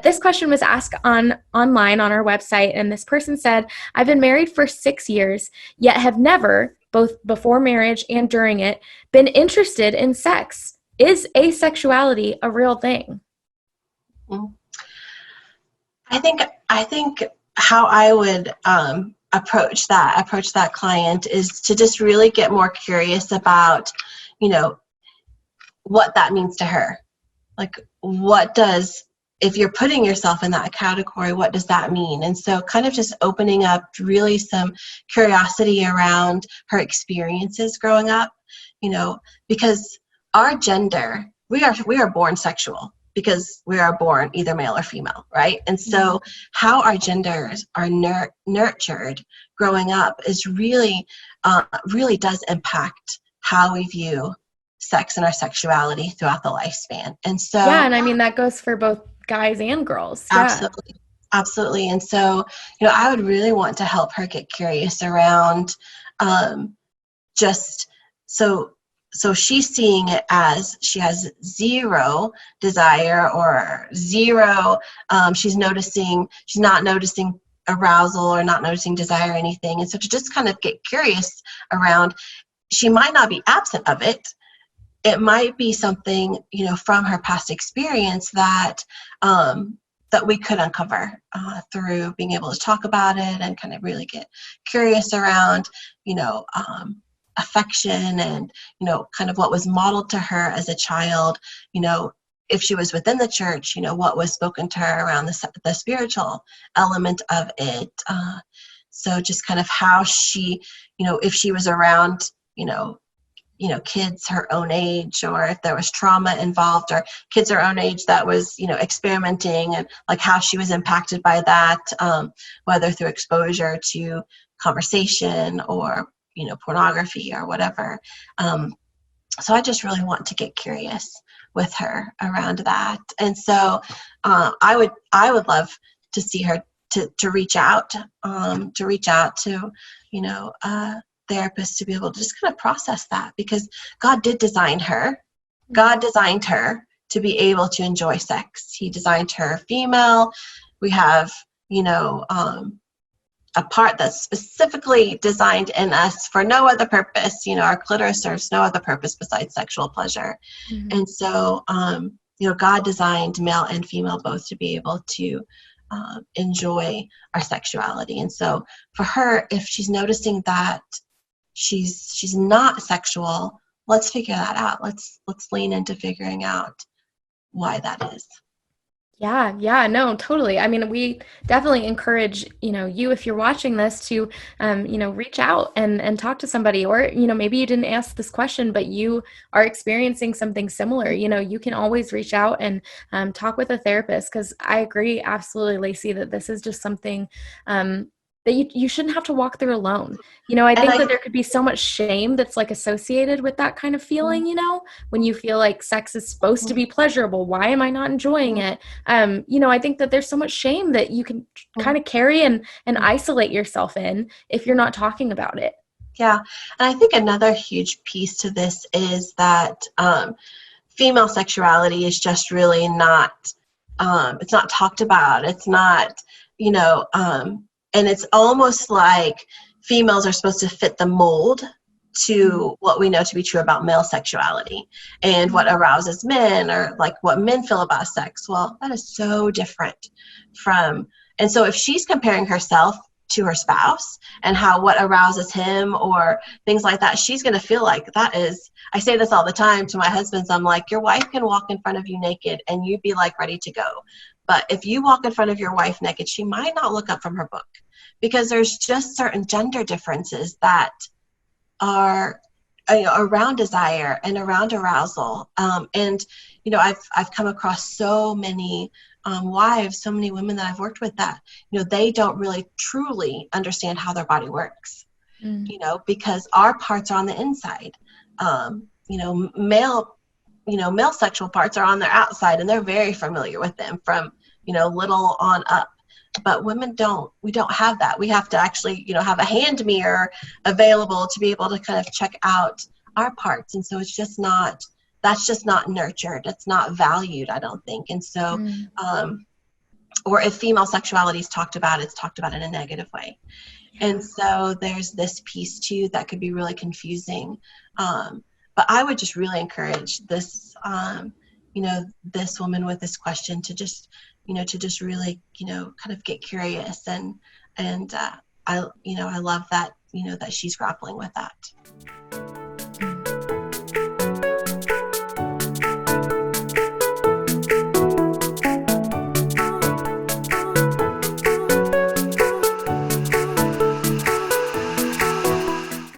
this question was asked online on our website, and this person said, I've been married for 6 years, yet have never, both before marriage and during it, been interested in sex. Is asexuality a real thing? I think how I would approach that client is to just really get more curious about, what that means to her. Like, if you're putting yourself in that category, what does that mean? And so kind of just opening up really some curiosity around her experiences growing up, because our gender, we are born sexual because we are born either male or female, right? And so how our genders are nurtured growing up is really does impact how we view sex and our sexuality throughout the lifespan. And so and I mean that goes for both guys and girls. Absolutely. And so I would really want to help her get curious around just so she's seeing it as she has zero desire or zero, she's not noticing arousal or not noticing desire or anything. And so to just kind of get curious around, she might not be absent of it. It might be something, from her past experience that we could uncover through being able to talk about it and kind of really get curious around, affection and, kind of what was modeled to her as a child, if she was within the church, what was spoken to her around the spiritual element of it. So just kind of how she, if she was around, kids her own age, or if there was trauma involved, or kids her own age that was, experimenting, and like how she was impacted by that, whether through exposure to conversation or, pornography or whatever. So I just really want to get curious with her around that. And so I would love to see her to reach out to, therapists to be able to just kind of process that, because God did design her. God designed her to be able to enjoy sex. He designed her female. We have, a part that's specifically designed in us for no other purpose. Our clitoris serves no other purpose besides sexual pleasure. Mm-hmm. And so, God designed male and female both to be able to enjoy our sexuality. And so for her, if she's noticing that she's not sexual, let's figure that out. Let's lean into figuring out why that is. Yeah, no, totally. I mean, we definitely encourage, you, if you're watching this, to, reach out and talk to somebody, or, maybe you didn't ask this question, but you are experiencing something similar. You can always reach out and talk with a therapist, because I agree absolutely, Lacey, that this is just something that you shouldn't have to walk through alone. I think that there could be so much shame that's like associated with that kind of feeling, when you feel like sex is supposed to be pleasurable. Why am I not enjoying it? I think that there's so much shame that you can kind of carry and isolate yourself in if you're not talking about it. Yeah. And I think another huge piece to this is that female sexuality is just really not, it's not talked about. It's not, and it's almost like females are supposed to fit the mold to what we know to be true about male sexuality and what arouses men, or like what men feel about sex. Well, that is so different and so if she's comparing herself to her spouse and what arouses him or things like that, she's going to feel like that is, I say this all the time to my husbands. I'm like, your wife can walk in front of you naked and you'd be like ready to go. But if you walk in front of your wife naked, she might not look up from her book, because there's just certain gender differences that are around desire and around arousal. And, I've come across so many wives, so many women that I've worked with that, they don't really truly understand how their body works, because our parts are on the inside. Male sexual parts are on their outside, and they're very familiar with them from, little on up. But women we don't have that. We have to actually, have a hand mirror available to be able to kind of check out our parts. And so that's just not nurtured. It's not valued, I don't think. And so, or if female sexuality is talked about, it's talked about in a negative way. And Yeah. so there's this piece too that could be really confusing. But I would just really encourage this, this woman with this question to just, to just really, kind of get curious. And I love that, that she's grappling with that.